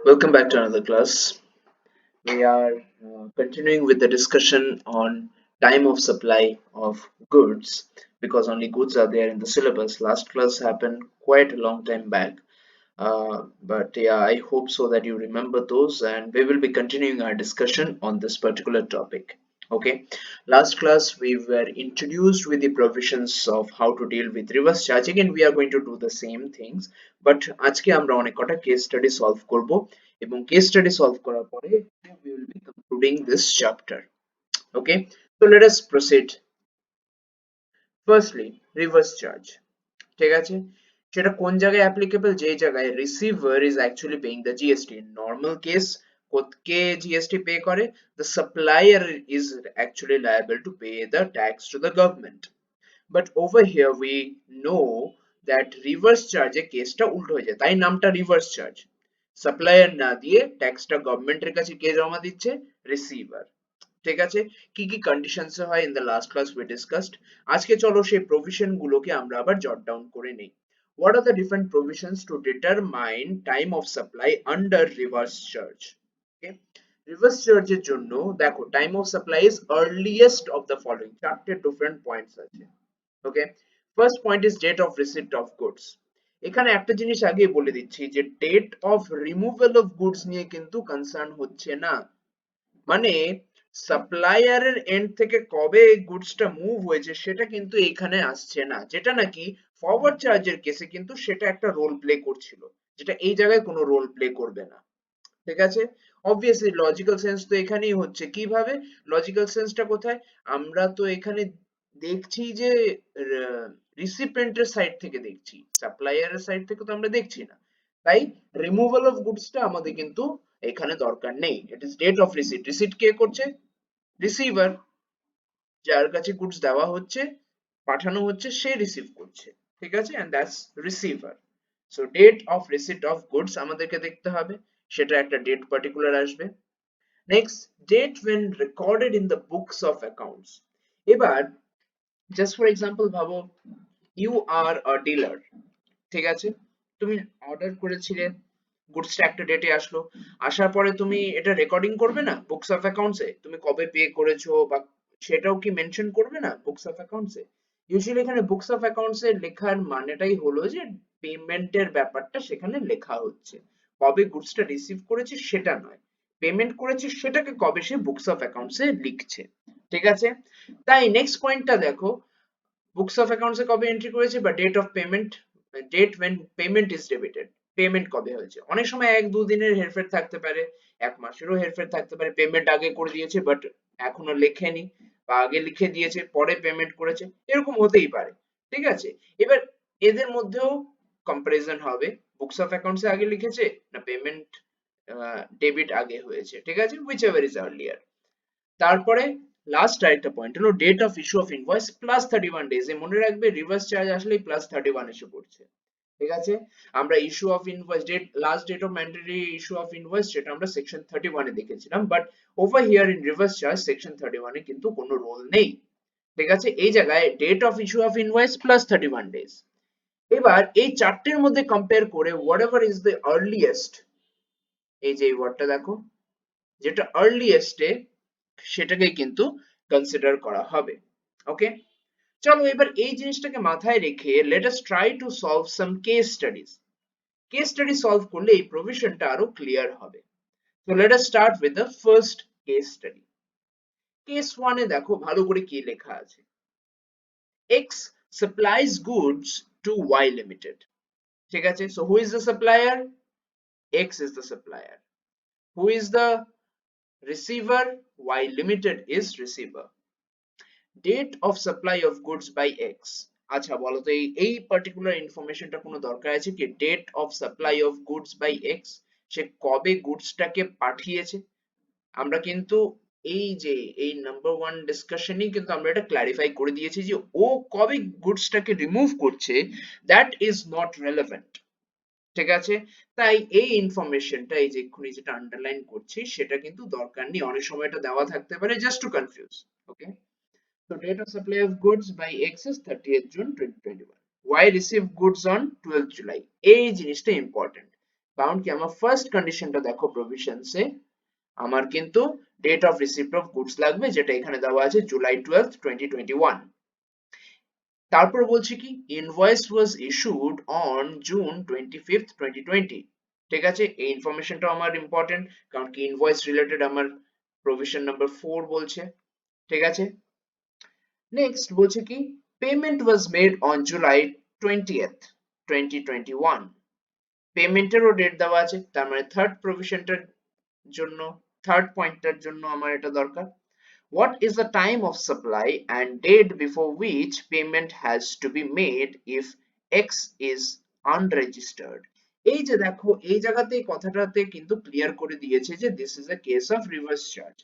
Welcome back to another class. We are continuing with the discussion on time of supply of goods because only goods are there in the syllabus. Last class happened quite a long time back, but yeah, I hope so that you remember those, and we will be continuing our discussion on this particular topic. Okay, last class we were introduced with the provisions of how to deal with reverse charging, and we are going to do the same things, but আজকে আমরা অনেক কটা case study solve করব এবং case study solve করার পরে we will be concluding this chapter. Okay, so let us proceed. Firstly, reverse charge. ঠিক আছে, সেটা কোন জায়গায় অ্যাপ্লিকেবল? যে জায়গায় receiver is actually paying the GST. Normal case কে জিএসটি পে করে? The supplier is actually liable to pay the tax to the government. But over here we know that reverse চার্জে কেসটা উল্টো হয়ে যায়, তাই নামটা রিভার্স চার্জ। সাপ্লায়ার না দিয়ে ট্যাক্সটা গভর্নমেন্টের কাছে কে জমা দিচ্ছে? রিসিভার। ঠিক আছে, কি কি কন্ডিশনস হয় in the last class we discussed. আজকে চলো সেই প্রভিশন গুলোকে আমরা আবার জট ডাউন করে নেই। What are the different provisions to determine time of supply under reverse charge? Okay, reverse charge এর জন্য দেখো time of supply is earliest of the following, চারটে different points আছে। Okay, first point is date of receipt of goods. এখানে একটা জিনিস আগেই বলে দিচ্ছি যে date of removal of goods নিয়ে কিন্তু কনসার্ন হচ্ছে না, মানে সাপ্লায়ারের এন্ড থেকে কবে গুডসটা মুভ হয়েছে সেটা কিন্তু এখানে আসছে না, যেটা নাকি ফরওয়ার্ড চার্জের কেসে কিন্তু সেটা একটা রোল প্লে করছিল, যেটা এই জায়গায় কোনো রোল প্লে করবে না। ঠিক আছে, অবভিয়াসলি লজিক্যাল সেন্স তো এখানেই হচ্ছে। কিভাবে লজিক্যাল সেন্সটা কোথায়? আমরা তো এখানে দেখছি যে রিসিপিয়েন্টের সাইড থেকে দেখছি, সাপ্লায়ারের সাইড থেকে তো আমরা দেখছি না, তাই রিমুভাল অফ গুডসটা আমাদের কিন্তু এখানে দরকার নেই। It is date of receipt. Receipt কে করছে? রিসিভার, যার কাছে গুডস দেওয়া হচ্ছে, পাঠানো হচ্ছে, সে রিসিভ করছে। ঠিক আছে, and that's receiver. So date of receipt of goods আমাদেরকে দেখতে হবে, সেটা একটা ডেট পার্টিকুলার আসবে। Next, date when recorded in the books of accounts। এবার জাস্ট ফর এক্সাম্পল ভাবো, ইউ আর আ ডিলার। ঠিক আছে, তুমি অর্ডার করেছিলে, গুডসটা একটা ডেটে আসলো, আসার পরে তুমি এটা রেকর্ডিং করবে না বুকস অফ অ্যাকাউন্টসে? তুমি কবে পে করেছো বা সেটাও কি মেনশন করবে না বুকস অফ অ্যাকাউন্টসে? ইউজুয়ালি এখানে বুকস অফ অ্যাকাউন্টসে লেখার মানেটাই হলো যে পেমেন্টের ব্যাপারটা সেখানে লেখা হচ্ছে, কবে গুডসটা রিসিভ করেছে সেটা নয়, পেমেন্ট করেছে সেটাকে কবে সে বুকস অফ অ্যাকাউন্টসে লিখছে। ঠিক আছে, তাই নেক্সট পয়েন্টটা দেখো, বুকস অফ অ্যাকাউন্টসে কবে এন্ট্রি করেছে বা date of payment, date when payment is debited. Payment কবে হয়েছে? অনেক সময় এক দুদিনের হেরফের থাকতে পারে, এক মাসেরও হেরফের থাকতে পারে, পেমেন্ট আগে করে দিয়েছে বাট এখনো লেখেনি, বা আগে লিখে দিয়েছে পরে পেমেন্ট করেছে, এরকম হতেই পারে। ঠিক আছে, এবার এদের মধ্যেও কম্পারিজন হবে, বুকস অফ অ্যাকাউন্টসে আগে লিখেছে না পেমেন্ট ডেবিট আগে হয়েছে। ঠিক আছে, হুইচ এভার ইজ আর্লিয়ার। তারপরে লাস্ট আরেকটা পয়েন্ট হলো date of issue of invoice plus 31 days. মনে রাখবে রিভার্স চার্জ আসলেই প্লাস 31 এসে পড়ছে। ঠিক আছে, আমরা issue of invoice date, last date of mandatory issue of invoice সেটা আমরা সেকশন 31 এ দেখেছিলাম, but over here in reverse charge section 31 এ কিন্তু কোনো রোল নেই। ঠিক আছে, এই জায়গায় date of issue of invoice plus 31 days. এবার এই চারটের মধ্যে কম্পেয়ার করে whatever is the earliest, এই যে এই ওয়ার্ডটা দেখো, যেটা আর্লিয়েস্ট এ সেটাকেই কিন্তু কনসিডার করা হবে। ওকে, চলো এবার এই জিনিসটাকে মাথায় রেখে let us try to solve some case studies. Case study solve করলে এই প্রভিশনটা আরো ক্লিয়ার হবে। তো let us start with the first case study. Case 1 এ দেখো ভালো করে কি লেখা আছে, X supplies goods to Y limited। ঠিক আছে, so who is the supplier? X is the supplier. Who is the receiver? Y limited is receiver. Date of supply of goods by X. আচ্ছা বলো তো এই পার্টিকুলার ইনফরমেশনটা কোনো দরকার আছে কি? Date of supply of goods by X, সে কবে গুডসটাকে পাঠিয়েছে। আমরা কিন্তু এই যে এই নাম্বার ওয়ান ডিসকাশনেই কিন্তু আমরা এটা ক্ল্যারিফাই করে দিয়েছি যে ও কবে গুডসটাকে রিমুভ করছে দ্যাট ইজ নট রেলেভেন্ট। ঠিক আছে, তাই এই ইনফরমেশনটা এই যে এক্ষুনি যেটা আন্ডারলাইন করছি সেটা কিন্তু দরকার নেই, অনেক সময় এটা দেওয়া থাকতে পারে just to confuse. Okay, so date of supply of goods by X is 30th June 2021. Y received goods on 12th July. এই জিনিসটা ইম্পর্টেন্ট। কারণ কি আমার ফার্স্ট কন্ডিশনটা দেখো প্রভিশনসে আমার কিন্তু date of receipt of goods লাগবে, যেটা এখানে দেওয়া আছে জুলাই 12 2021। তারপর বলছি কি invoice was issued on June 25 2020। ঠিক আছে, এই ইনফরমেশনটা আমার ইম্পর্টেন্ট, কারণ কি ইনভয়েস রিলেটেড আমার প্রভিশন নাম্বার 4 বলছে। ঠিক আছে, নেক্সট বলছে কি payment was made on July 20th 2021। পেমেন্টেরও ডেট দেওয়া আছে, তার মানে থার্ড প্রভিশনটার জন্য, থার্ড পয়েন্টটার জন্য আমার এটা দরকার। What is the time of supply and date before which payment has to be made if X is unregistered? এই যে দেখো এই জায়গাতে এই কথাটাতে কিন্তু ক্লিয়ার করে দিয়েছে যে this is a case of reverse charge।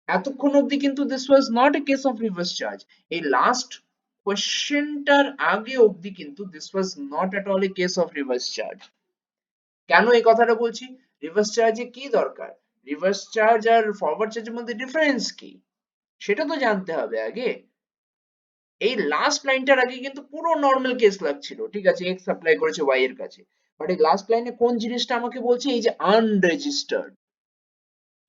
এতক্ষণ অবধি কিন্তু this was not a case of reverse charge। এই লাস্ট কোশ্চেনটার আগে অবধি কিন্তু this was not at all a case of reverse charge। কেন এই কথাটা বলছি? রিভার্স চার্জে কি দরকার? রিভার্স চার্জ আর ফরওয়ার্ড চার্জের মধ্যে ডিফারেন্স কি সেটা তো জানতে হবে আগে। এই লাস্ট লাইনটার আগে কিন্তু পুরো নর্মাল কেস লাগছিল, ঠিক আছে, এক্স সাপ্লাই করেছে ওয়াই এর কাছে, বাট এই লাস্ট লাইনে কোন জিনিসটা আমাকে বলছে, এই যে আনরেজিস্টার্ড।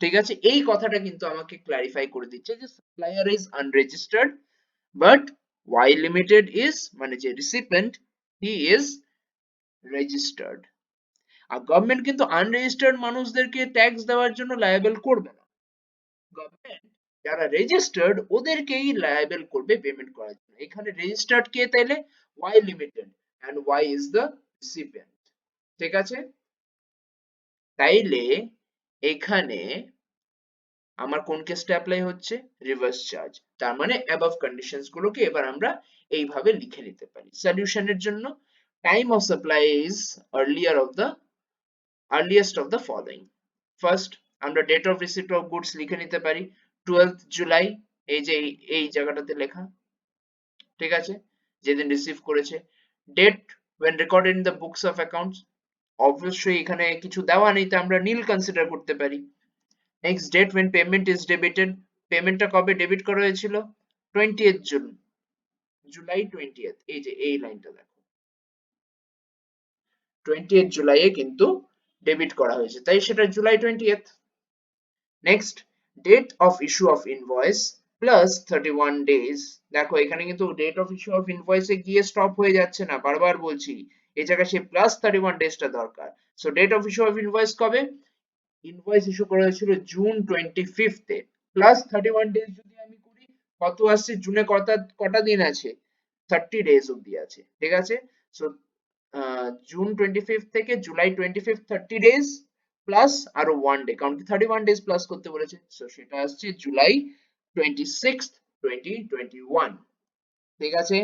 ঠিক আছে, এই কথাটা কিন্তু আমাকে ক্লারিফাই করে দিচ্ছে যে supplier is unregistered but Y limited is, মানে যে রিসিপিয়েন্ট, হি ইজ রেজিস্টার্ড। আর গভর্নমেন্ট কিন্তু আনরেজিস্টার্ড মানুষদেরকে ট্যাক্স দেওয়ার জন্য লায়াবল করবে না। গভর্নমেন্ট যারা রেজিস্টার্ড ওদেরকেই লায়াবল করবে পেমেন্ট করার জন্য। এখানে রেজিস্টার্ড কে তাইলে? Y limited, and Y is the recipient. ঠিক আছে, তাইলে এখানে আমার কোন কেসটা অ্যাপ্লাই হচ্ছে? Reverse charge. তার মানে অ্যাবভ কন্ডিশনস গুলোকে এবার আমরা এইভাবে লিখে নিতে পারি। সলিউশনের জন্য time of supply is earliest of the following. First আমরা date of receipt of goods লিখে নিতে পারি 12th জুলাই, এই যে এই জায়গাটাতে লেখা, ঠিক আছে, যেদিন রিসিভ করেছে। Date when recorded in the books of accounts, অবশ্যই এখানে কিছু দেওয়া নেই, তো আমরা নীল কনসিডার করতে পারি। Next date when payment is debited, পেমেন্টটা কবে ডেবিট করা হয়েছিল? 20th জুন, জুলাই 20th, এই যে এই লাইনটা দেখো 20th জুলাইয়ে কিন্তু ডেবিট করা হয়েছে, তাই সেটা July 20th। Next date of issue of invoice plus 31 days. দেখো এখানে কিন্তু ডেট অফ ইস্যু অফ ইনভয়েসে গিয়ে স্টপ হয়ে যাচ্ছে না, বারবার বলছি এই জায়গায় সেই প্লাস 31 ডেজটা দরকার। So date of issue of invoice কবে? ইনভয়েস ইস্যু করা হয়েছিল জুন 25th এ, প্লাস 31 ডেজ যদি আমি করি কত আসছে? জুনে কটা কটা দিন আছে? 30 ডেজ অবধি আছে। ঠিক আছে, সো জুন 25 থেকে জুলাই 25, 30 ডেজ প্লাস আরো 1 ডে, কারণ কি 31 ডেজ প্লাস করতে বলেছে, সো সেটা আসছে জুলাই 26th 2021। ঠিক আছে,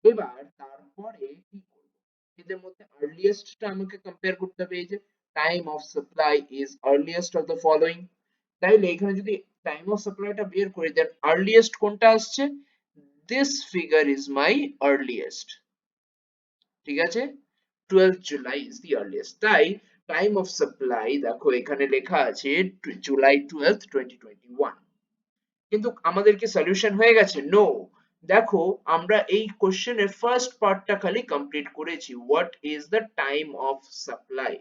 এবার তারপরে কি করব? এদের মধ্যে আর্লিয়েস্টটা আমাকে কম্পেয়ার করতে হবে। এই যে time of supply is earliest of the following, তাইলে এখানে যদি টাইম অফ সাপ্লাইটা বের করি দেন আর্লিয়েস্ট কোনটা আসছে? This figure is my earliest. ঠিক আছে, 12th July is the earliest. তাই টাইম অফ সাপ্লাই দেখো এখানে লেখা আছে জুলাই 12th 2021। কিন্তু আমাদের কি সলিউশন হয়ে গেছে? নো। দেখো আমরা এই কোশ্চেনের ফার্স্ট পার্টটা খালি কমপ্লিট করেছি, what is the time of supply,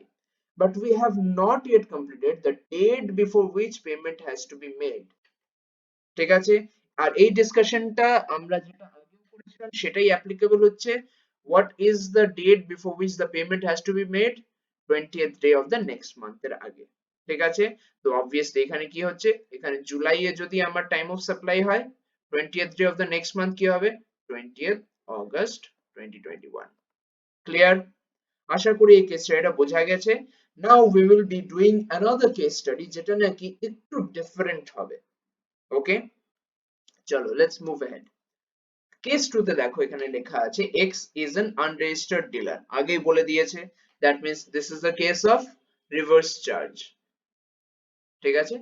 but we have not yet completed the date before which payment has to be made. ঠিক আছে, আর এই ডিসকাশনটা আমরা যেটা আগে করেছিলাম সেটাই অ্যাপ্লিকেবল হচ্ছে। What is the date before which the payment has to be made? 20th day of the next মান্থের আগে। ঠিক আছে, তো অবভিয়াসলি এখানে কি হচ্ছে, এখানে জুলাইয়ে যদি আমার টাইম অফ সাপ্লাই হয় 20th day of the next month কি হবে? 20th August 2021। ক্লিয়ার? আশা করি এই কেস স্টাডিটা বোঝা গেছে। Now we will be doing another case study যেটা নাকি একটু ডিফারেন্ট হবে। ওকে, চলো লেটস মুভ অ্যাহেড। কেস 2 তে দেখো এখানে লেখা আছে x is an unregistered dealer, আগেই বলে দিয়েছে, that means this is the case of reverse charge। ঠিক আছে,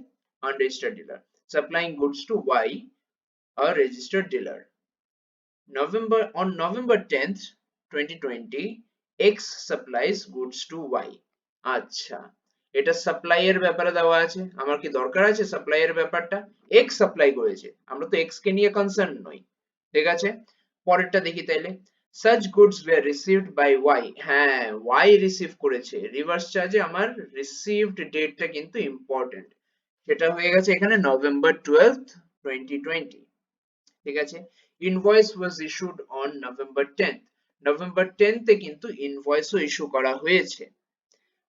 unregistered dealer supplying goods to y, a registered dealer। on November 10th 2020 x supplies goods to y। আচ্ছা, এটা supply এর ব্যাপারে দেওয়া আছে, আমার কি দরকার আছে সাপ্লাই এর ব্যাপারটা? x সাপ্লাই করেছে, আমরা তো x কে নিয়ে কনসার্ন নই। ঠিক আছে, পরেরটা দেখি তাইলে। such goods were received by y, হ্যাঁ y রিসিভ করেছে, রিভার্স চার্জে আমার রিসিভড ডেটটা কিন্তু ইম্পর্টেন্ট, সেটা হয়ে গেছে এখানে নভেম্বর 12th 2020। ঠিক আছে, invoice was issued on November 10th, November 10th এ কিন্তু ইনভয়েসও ইস্যু করা হয়েছে।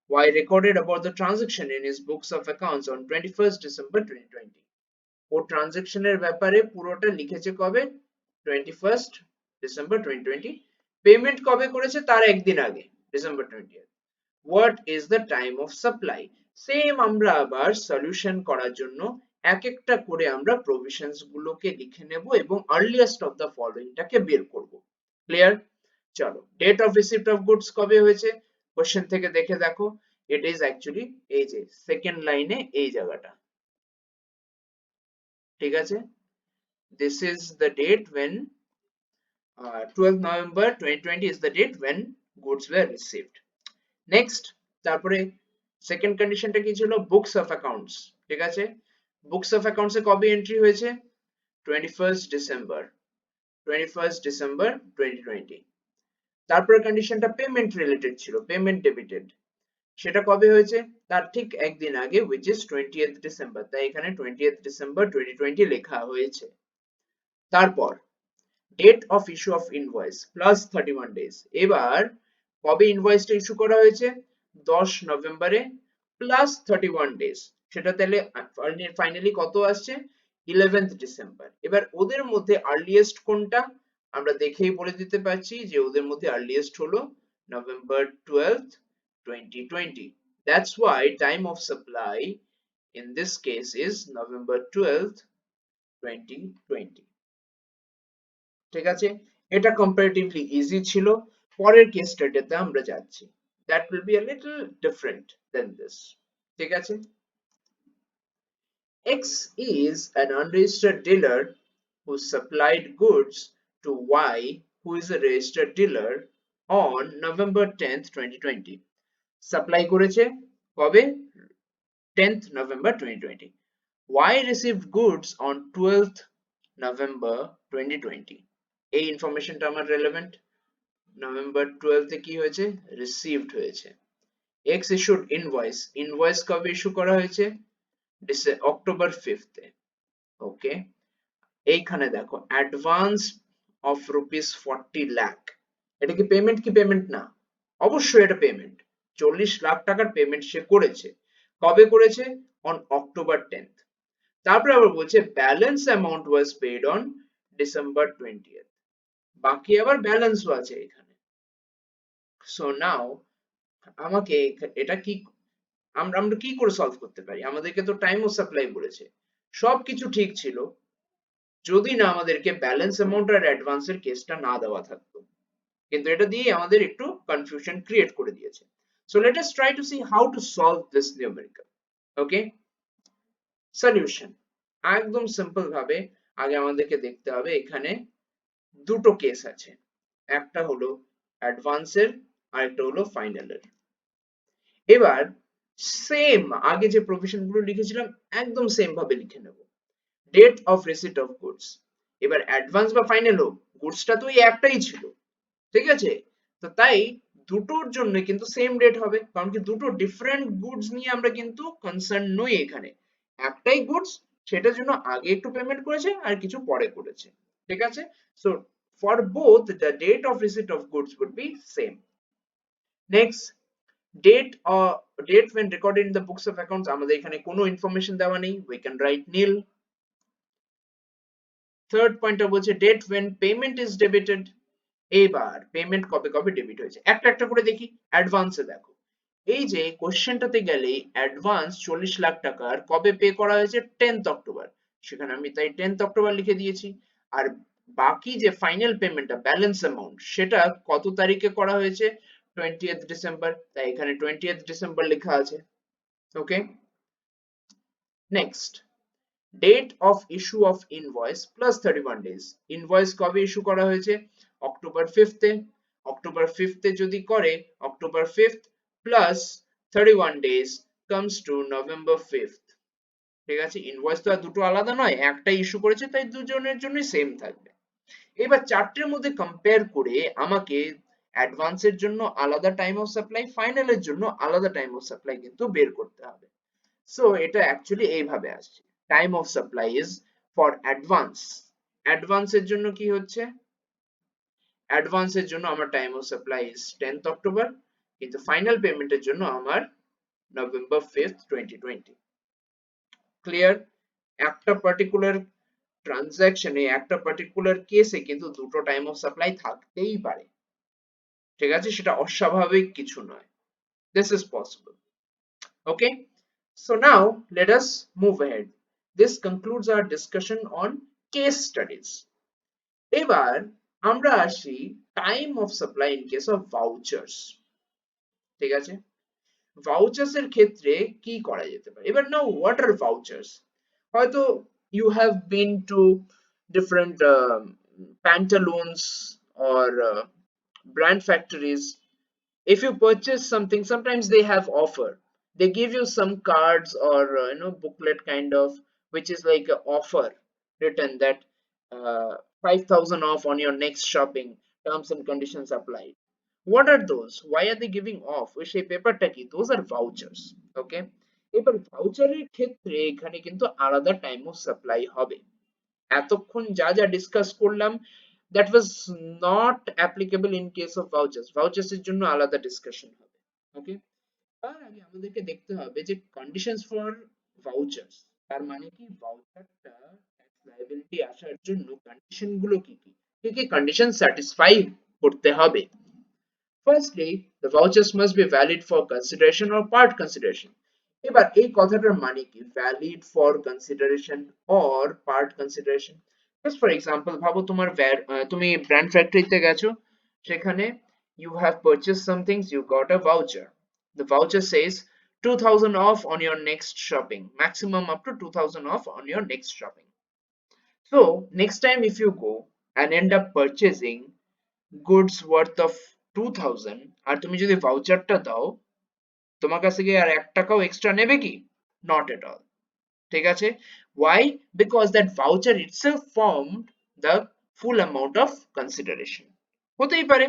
Y recorded about the transaction in his books of accounts on 21st December 2020, ও ট্রানজাকশনের ব্যাপারে পুরোটা লিখেছে কবে, 21st December 2020, পেমেন্ট কবে করেছে তার একদিন আগে, December 20th। What is the time of supply? Same আমরা আবার সলিউশন করার জন্য এক একটা করে আমরা প্রভিশনস গুলোকে লিখে নেব এবং আর্লিয়েস্ট অফ দ্য ফলোইং টাকে বের করব। ক্লিয়ার? চলো, date of receipt of goods কবে হয়েছে কোশ্চেন থেকে দেখে দেখো, ইট ইজ অ্যাকচুয়ালি এই যে সেকেন্ড লাইনে এই জায়গাটা। ঠিক আছে, this is the date when 12th November 2020 is the date when goods were received. Next, তারপরে সেকেন্ড কন্ডিশনটা কি ছিল, বুকস অফ অ্যাকাউন্টস। ঠিক আছে, বুকস অফ অ্যাকাউন্টসে কবে এন্ট্রি হয়েছে, 21st December 2020। তারপরে কন্ডিশনটা পেমেন্ট রিলেটেড ছিল, পেমেন্ট ডেবিটেড, সেটা কবে হয়েছে তার ঠিক একদিন আগে, which is 20th December, তাই এখানে 20th December 2020 লেখা হয়েছে। তারপর date of issue of invoice plus 31 days, এবার কবে ইনভয়েসটা ইস্যু করা হয়েছে, 10 নভেম্বরে প্লাস 31 ডেজ, সেটা তাহলে ফাইনালি কত আসছে, 11th ডিসেম্বর। এবার ওদের মধ্যে আর্লিয়েস্ট কোনটা আমরা দেখেই বলে দিতে পারছি যে ওদের মধ্যে আর্লিয়েস্ট হলো November 12th 2020, that's why time of supply in this case is November 12th 2020। ঠিক আছে, এটা কম্পারেটিভলি ইজি ছিল। পরের কেস স্টাডিতে আমরা যাচ্ছি, that will be a little different than this। ঠিক আছে, X is an unregistered dealer who supplied goods to Y, who is a registered dealer, on November 10th 2020। Supply করেছে কবে, 10th November 2020। Y received goods on 12th November 2020। এই ইনফরমেশনটা আমার relevant, November 12th এ কি হয়েছে, received হয়েছে। X issued invoice, invoice কবে issue করা হয়েছে, অক্টোবর 5th এ। ওকে, এইখানে দেখো অ্যাডভান্স অফ রুপিস 40 লাখ, এটা কি পেমেন্ট কি পেমেন্ট না, অবশ্যই এটা পেমেন্ট, 40 লাখ টাকার পেমেন্ট সে করেছে, কবে করেছে, অন অক্টোবর 10th। তারপরে আবার বলছে balance amount was paid on December 20th, বাকি আবার ব্যালেন্সও আছে এখানে। সো নাও আমাকে এটা কি, আমরা আমরা কি করে সলভ করতে পারি, আমাদেরকে তো টাইম ও সাপ্লাই বলেছে, সবকিছু ঠিক ছিল যদি না আমাদেরকে ব্যালেন্স অ্যামাউন্ট আর অ্যাডভান্সের কেসটা না দেওয়া থাকতো, কিন্তু এটা দিয়ে আমাদের একটু কনফিউশন ক্রিয়েট করে দিয়েছে। So let us try to C how to solve this numerical. Okay, solution একদম সিম্পল ভাবে আগে আমাদেরকে দেখতে হবে এখানে দুটো কেস আছে, একটা হলো অ্যাডভান্সের আর একটা হলো ফাইনালের। এবার সেম আগে যে প্রভিশন গুলো লিখেছিলাম একদম সেম ভাবে লিখে নেব, date of receipt of goods. এবার অ্যাডভান্স বা ফাইনাল হোক, গুডসটা তো এই একটাই ছিল, ঠিক আছে, তো তাই দুটোর জন্য কিন্তু সেম ডেট হবে, কারণ কি দুটো ডিফারেন্ট গুডস নিয়ে আমরা কিন্তু কনসার্ন নই এখানে, একটাই গুডস, সেটার জন্য আগে একটু পেমেন্ট করেছে আর কিছু পরে করেছে। ঠিক আছে, so for both the date of receipt of goods would be same. Next, date when recorded in the books of accounts, আমাদের এখানে কোনো ইনফরমেশন দেওয়া নেই, we can write nil। Third পয়েন্টটা বলছে date when payment is debited, এবার payment কবে কবে ডেবিট হয়েছে একটা একটা করে দেখি। অ্যাডভান্সে দেখো, এই যে কোশ্চেনটাতে গেলে অ্যাডভান্স 40 লাখ টাকার কবে পে করা হয়েছে, 10th অক্টোবর, সেখানে আমি তাই 10th অক্টোবর লিখে দিয়েছি। আর বাকি যে ফাইনাল পেমেন্টটা ব্যালেন্স অ্যামাউন্ট সেটা কত তারিখে করা হয়েছে, 20th ডিসেম্বর, তাই এখানে 20th ডিসেম্বর লেখা আছে। Okay, next, date of issue of invoice plus 31 days, invoice কবে ইস্যু করা হয়েছে, অক্টোবর 5th এ, অক্টোবর 5th এ যদি করে October 5th plus 31 days comes to November 5th। ঠিক আছে, ইনভয়েস তো আর দুটো আলাদা নয়, একটাই ইস্যু করেছে তাই দুজনের জন্যই সেম থাকবে। এবার চারটের মধ্যে কম্পেয়ার করে আমাকে অ্যাডভান্সের জন্য আলাদা টাইম অফ সাপ্লাই, ফাইনালের জন্য আলাদা টাইম অফ সাপ্লাই কিন্তু বের করতে হবে। সো এটা অ্যাকচুয়ালি এইভাবে আসছে, time of supply is for advance, অ্যাডভান্সের জন্য কি হচ্ছে, অ্যাডভান্সের জন্য আমার time of supply is 10th October, কিন্তু ফাইনাল পেমেন্টের জন্য আমার নভেম্বর 5th 2020। ক্লিয়ার? একটা পার্টিকুলার ট্রানজাকশনে, একটা পার্টিকুলার কেসে কিন্তু দুটো টাইম অফ সাপ্লাই থাকতেই পারে, ঠিক আছে, সেটা অস্বাভাবিক কিছু নয়, this is possible. Okay, so now let us move ahead. This concludes our discussion on case studies. এবার আমরা আসি time of supply in case of vouchers. ঠিক আছে, ভাউচার্স এর ক্ষেত্রে কি করা যেতে পারে? এবার নাও হোয়াট আর ভাউচার্স? হয়তো you have been to different pantaloons or brand factories. If you purchase something, sometimes they have offer, they give you some cards or booklet kind of, which is like an offer written that 5,000 off on your next shopping, terms and conditions apply. What are those? Why are they giving off? ওই সেই পেপারটা কি? Those are vouchers. Okay, এবার ভাউচারের ক্ষেত্রে এখানে কিন্তু আলাদা time of supply হবে। এতক্ষণ যা যা ডিসকাস করলাম that was not applicable in case of vouchers. Vouchers এর জন্য আলাদা ডিসকাশন হবে। ওকে, তার আগে আমাদেরকে দেখতে হবে যে কন্ডিশনস ফর ভাউচার্স, তার মানে কি ভাউচারটা ট্যাক্স লায়াবিলিটি আসার জন্য কন্ডিশন গুলো কি কি, কি কি কন্ডিশন স্যাটিসফাই করতে হবে। Firstly, the vouchers must be valid for consideration or part consideration. এবার এই কথাটার মানে কি, valid for consideration or part consideration? Just for example, ভাবো তোমার তুমি ব্র্যান্ড ফ্যাক্টরিতে গেছো, সেখানে you have purchased some things, you got a voucher. The voucher says 2000 off on your next shopping, maximum up to 2000 off on your next shopping. So next time if you go and end up purchasing goods worth of 2000 আর তুমি যদি ভাউচারটা দাও, তোমার কাছ থেকে আর 1 টাকাও extra নেবে কি? Not at all. ঠিক আছে, why? Because that voucher itself formed the full amount of consideration. হতেই পারে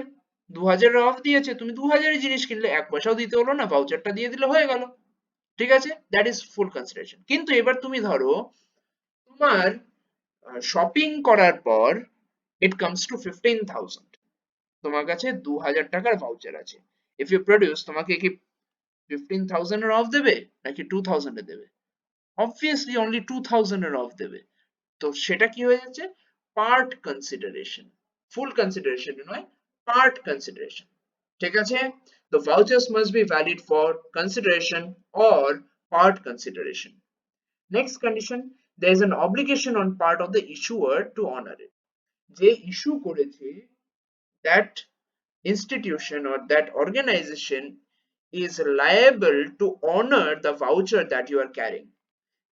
2000 অফ দিয়েছে, তুমি 2000 এর জিনিস কিনলে 1 পয়সাও দিতে হলো না, ভাউচারটা দিয়ে দিলে হয়ে গেল, ঠিক আছে, that is full consideration. কিন্তু এবার তুমি ধরো তোমার শপিং করার পর it comes to 15,000, তোমার কাছে 2000 টাকার ভাউচার আছে, if you produce, তোমাকে কি 15,000 এর অফ দেবে নাকি 2000 এ দেবে? Obviously only 2000 এর অফ দেবে। তো সেটা কি হয়ে যাচ্ছে? পার্ট কনসিডারেশন, ফুল কনসিডারেশন নয়, পার্ট কনসিডারেশন। ঠিক আছে, the vouchers must be valid for consideration or part consideration. Next condition, there is an obligation on part of the issuer to honor it. যে ইস্যু করেছে, that institution or that organization is liable to honor the voucher that you are carrying.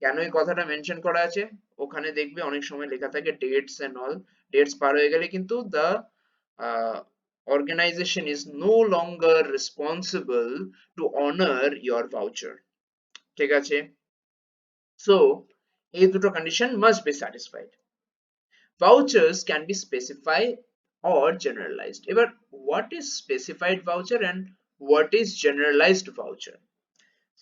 কেন এই কথাটা mention করা আছে? ওখানে দেখবে অনেক সময় লেখা থাকে ডেটস এন্ড অল, ডেটস পার হয়ে গেলে কিন্তু the organization is no longer responsible to honor your voucher, ঠিক আছে, so এই দুটো condition must be satisfied. Vouchers can be specified or generalized. এবার what is specified voucher and what is generalized voucher?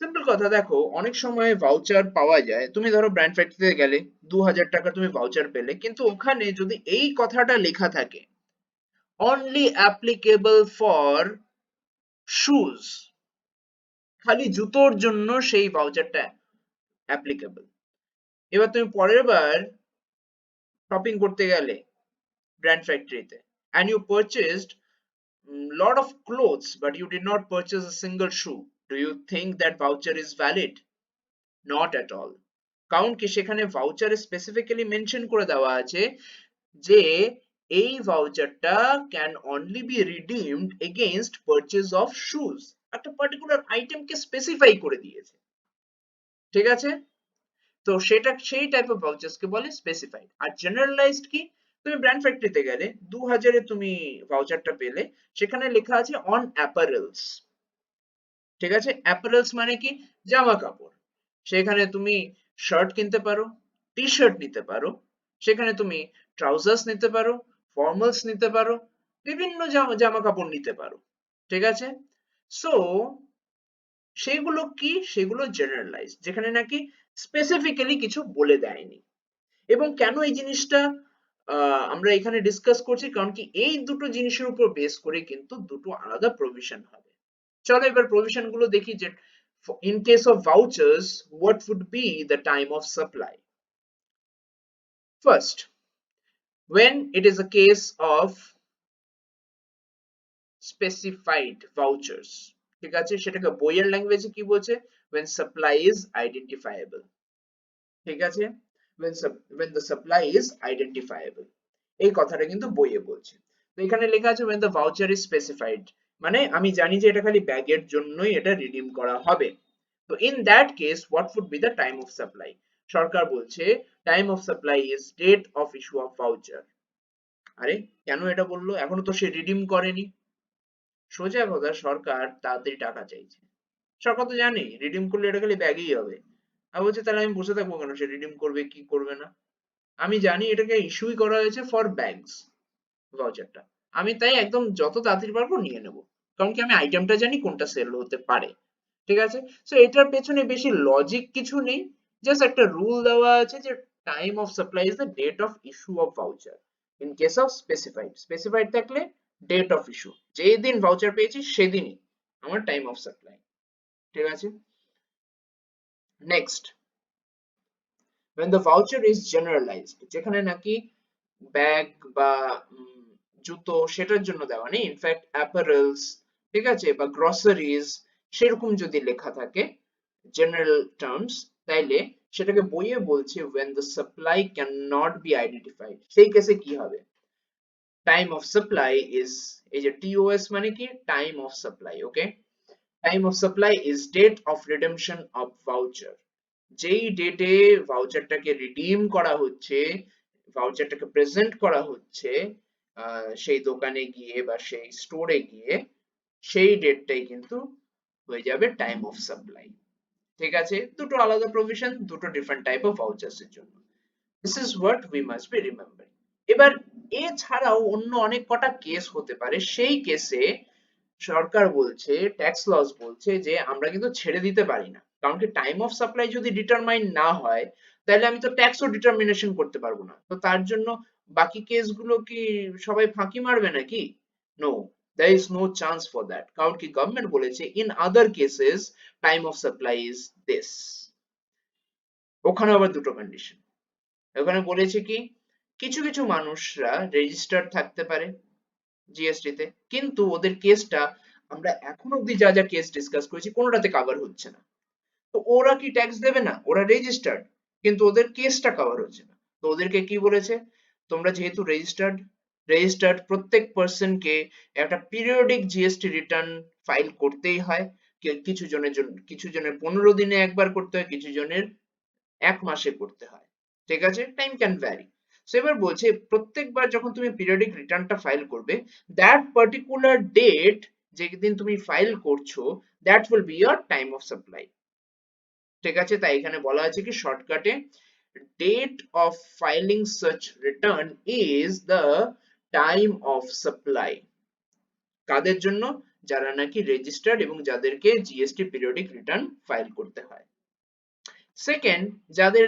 Simple কথা, দেখো অনেক সময় voucher পাওয়া যায়, তুমি ধরো ব্র্যান্ড ফ্যাক্টরিতে গেলে 2000 টাকা তুমি ভাউচার পেলে, কিন্তু ওখানে যদি এই কথাটা লেখা থাকে only applicable for shoes, খালি জুতোর জন্য সেই ভাউচারটা applicable। এবার তুমি পরের বার শপিং করতে গেলে ব্র্যান্ড ফ্যাক্টরিতে and you purchased lot of clothes but you did not purchase a single shoe, do you think that voucher is valid? Not at all. কারণ কি সেখানে ভাউচারে স্পেসিফিক্যালি মেনশন করে দেওয়া আছে যে এই ভাউচারটা can only be redeemed against purchase of shoes, একটা পার্টিকুলার আইটেমকে স্পেসিফাই করে দিয়েছে, ঠিক আছে, তো সেটা সেই টাইপ অফ ভাউচার্স কে বলে স্পেসিফাইড। আর জেনারেলাইজড কি, তুমি ব্র্যান্ড ফ্যাক্টরিতে গেলে 2000 এ তুমি ভাউচারটা পেলে, সেখানে লেখা আছে অন অ্যাপারেলস, ঠিক আছে, অ্যাপারেলস মানে কি, জামা কাপড়, সেখানে তুমি শার্ট কিনতে পারো, টি শার্ট নিতে পারো, সেখানে তুমি ট্রাউজার্স নিতে পারো, ফর্মালস নিতে পারো, বিভিন্ন জামা কাপড় নিতে পারো, ঠিক আছে? সো সেগুলো কি, সেগুলো জেনারেলাইজ, যেখানে নাকি স্পেসিফিক্যালি কিছু বলে দেয়নি। এবং কেন এই জিনিসটা আমরা এখানে ডিসকাস করছি, কারণ কি এই দুটো জিনিসের উপর বেস করে কিন্তু দুটো আলাদা প্রভিশন হবে। চলো এবার প্রভিশন গুলো দেখি যে in case of vouchers what would be the time of supply. First, when it is a case of specified vouchers, ঠিক আছে, সেটাকে বইয়ের ল্যাঙ্গুয়েজে কি বলছে, when supply is identifiable, ঠিক আছে, when the supply is identifiable, এই কথাটা কিন্তু বইয়ে বলছে। তো এখানে লেখা আছে when the voucher is specified, মানে আমি জানি যে এটা খালি ব্যাগের জন্যই এটা রিডিম করা হবে। তো in that case what would be the time of supply? সরকার বলছে time of supply is date of issue of voucher। আরে কেন এটা বললো, এখনো তো সে রিডিম করেনি। সোজা কথা, সরকার তাড়াতাড়ি টাকা চাইছে। সরকার তো জানে রিডিম করলে এটা খালি ব্যাগেই হবে, আর বলছে তাহলে আমি বসে থাকবো কেন, সে রিডিম করবে কি করবে না। আমি জানি এটাকে ইস্যুই করা হয়েছে ফর ব্যাগস ভাউচারটা, আমি তাই একদম যত তাড়াতাড়ি পারবো নিয়ে নেব, কারণ কি আমি আইটেমটা জানি কোনটা সেল হতে পারে, ঠিক আছে? সো এটার পেছনে বেশি লজিক কিছু নেই, জাস্ট একটা রুল দেওয়া আছে যে time of supply is the date of issue of voucher in case of specified, specified থাকলে ডেট অফ ইস্যু, যেই দিন ভাউচার পেয়েছি সেদিনই আমার টাইম অফ সাপ্লাই, ঠিক আছে? Next, when the voucher is generalized, যেখানে নাকি ব্যাগ বা জুতো সেটার জন্য দেওয়া নেই, ইনফ্যাক্ট অ্যাপারেলস, ঠিক আছে, বা গ্রসারিজ সেরকম যদি লেখা থাকে জেনারেল টার্মস, তাইলে সেটাকে বইয়ে বলছে when the supply cannot be identified, সেই কেসে কি হবে? টাইম অফ সাপ্লাই ইজ, এই যে টিওএস মানে কি, time of supply, okay? Time of supply is date of redemption of voucher, যেই ডেটে ভাউচারটাকে রিডিম করা হচ্ছে, ভাউচারটাকে প্রেজেন্ট করা হচ্ছে সেই দোকানে গিয়ে বা সেই স্টোরে গিয়ে, সেই ডেটটাই কিন্তু হয়ে যাবে টাইম অফ সাপ্লাই, ঠিক আছে? দুটো আলাদা প্রভিশন, দুটো ডিফারেন্ট টাইপ অফ ভাউচার্স এর জন্য। This is what we must be remembering. এবার এছাড়াও অন্য অনেক কটা কেস হতে পারে, সেই কেসে সরকার বলছে, ট্যাক্স লস বলছে যে আমরা কিন্তু ছেড়ে দিতে পারি না, কারণ কি টাইম অফ সাপ্লাই যদি ডিটারমাইন না হয় তাহলে আমি তো ট্যাক্সও ডিটারমিনেশন করতে পারবো না। তো তার জন্য বাকি কেসগুলো কি সবাই ফাঁকি মারবে নাকি? No, there is no chance for that, কারণ কি গভর্নমেন্ট বলেছে in other cases time of supply is this। ওখানে আবার দুটো কন্ডিশন, ওখানে বলেছে কি কিছু কিছু মানুষরা রেজিস্টার্ড থাকতে পারে জিএসটি তে, কিন্তু ওদের কেসটা আমরা এখন অব্দি যা যা কেস ডিসকাস করেছি কোনোটাতে কভার হচ্ছে না। তো ওরা কি ট্যাক্স দেবে না? ওরা রেজিস্টার্ড, কিন্তু ওদের কেসটা কভার হচ্ছে না। তো ওদেরকে কি বলেছে, তোমরা যেহেতু রেজিস্টার্ড প্রত্যেক পার্সনকে একটা পিরিয়ডিক জিএসটি রিটার্ন ফাইল করতেই হয়। কিছু জনের জন্য, কিছু জনের 15 দিনে একবার করতে হয়, কিছু জনের 1 মাসে করতে হয়, ঠিক আছে? Time can vary. সো এবার বলছে প্রত্যেকবার যখন তুমি পিরিয়ডিক রিটার্নটা ফাইল করবে, দ্যাট পার্টিকুলার ডেট যেদিন তুমি ফাইল করছো, that will be your time of supply, ঠিক আছে? তাই এখানে বলা আছে কি শর্টকাটে, date of filing such return is the time of supply. কাদের জন্য? যারা নাকি রেজিস্টার্ড এবং যাদেরকে জিএসটি পিরিয়ডিক রিটার্ন ফাইল করতে হয়। সেকেন্ড, যাদের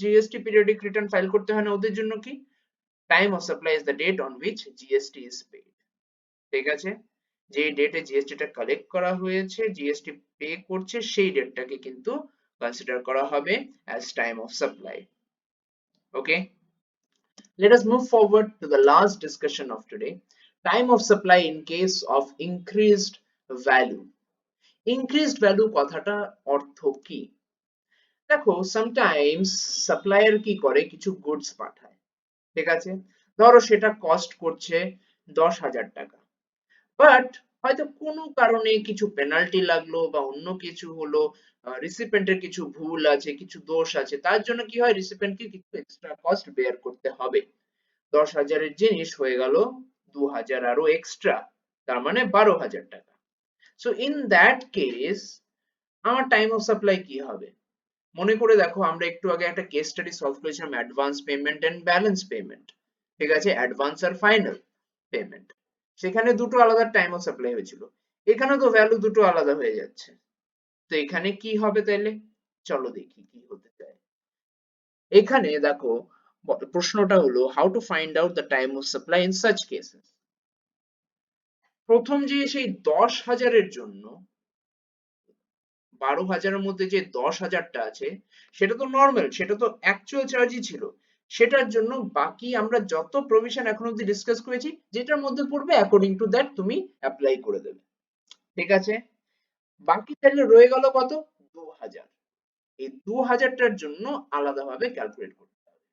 জিএসটি পিরিয়ডিক রিটার্ন ফাইল করতে হয় না, ওদের জন্য কি, time of supply is the date on which GST is paid, ঠিক আছে? যে ডেটে জিএসটিটা কালেক্ট করা হয়েছে, জিএসটি পে করছে, সেই ডেটটাকে কিন্তু কনসিডার করা হবে as time of supply. Okay, let us move forward to the last discussion of today, time of supply in case of increased value। increased value কথাটা অর্থ কি? দেখো সামটাইমস সাপ্লায়ার কি করে, কিছু গুডস পাঠায়, ঠিক আছে? ধরো সেটা কস্ট করছে 10,000 টাকা, বাট হয়তো কোনো কারণে কিছু পেনাল্টি লাগলো বা অন্য কিছু হলো, রিসিপেন্টের কিছু ভুল আছে, কিছু দোষ আছে, তার জন্য কি হয়, রিসিপেন্টকে কিছু এক্সট্রা কস্ট বেয়ার করতে হবে। 10,000 এর জিনিস হয়ে গেল 2,000 আরো এক্সট্রা, তার মানে 12,000 টাকা। সো ইন দ্যাট কেস আমার টাইম অফ সাপ্লাই কি হবে? মনে করে দেখো আমরা একটু আগে একটা কেস স্টাডি সলভ করেছিলাম advance payment and balance payment. ঠিক আছে, অ্যাডভান্স আর ফাইনাল পেমেন্ট। সেখানে দুটো আলাদা টাইম অফ সাপ্লাই হয়েছিল, এখানে তো ভ্যালু দুটো আলাদা হয়ে যাচ্ছে। তো এখানে কি হবে তাইলে, চলো দেখি কি হতে চায়। এখানে দেখো প্রশ্নটা হলো how to find out the time of supply in such cases. প্রথম যে সেই 10,000-এর জন্য 12,000-এর মধ্যে যে 10,000টা আছে সেটা তো নর্মাল, সেটা তো অ্যাকচুয়াল চার্জই ছিল। সেটার জন্য বাকি আমরা যত প্রভিশন এখন অব্দি ডিসকাস করেছি যেটার মধ্যে পড়বে অ্যাকর্ডিং টু দ্যাট তুমি অ্যাপ্লাই করে দেবে। ঠিক আছে, বাকি তাহলে রয়ে গেল কত, 2,000। এই 2,000টার জন্য আলাদাভাবে ক্যালকুলেট করতে হবে।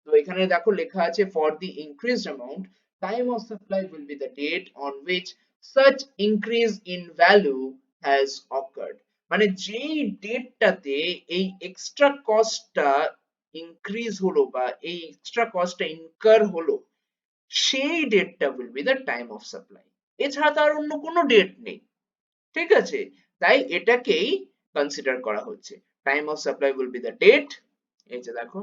তো এখানে দেখো লেখা আছে for the increased amount time of supply will be the date on which such increase in value has occurred। মানে যেই ডেটটাতে এই এক্সট্রা কস্টটা ইনক্রিজ হলো বা এই এক্সট্রা কস্টটা ইনকার হলো সেই ডেটটা will be the time of supply. এছাড়া তার অন্য কোনো ডেট নেই। ঠিক আছে, তাই এটাকেই কনসিডার করা হচ্ছে। Time of supply will be the date, এই যে দেখো,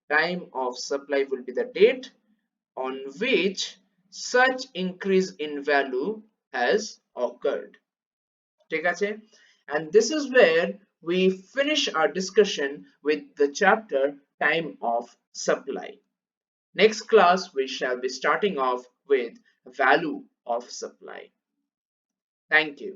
time of supply will be the date on which such increase in value has occurred। ঠিক আছে, and this is where we finish our discussion with the chapter time of supply. Next class we shall be starting off with value of supply. Thank you.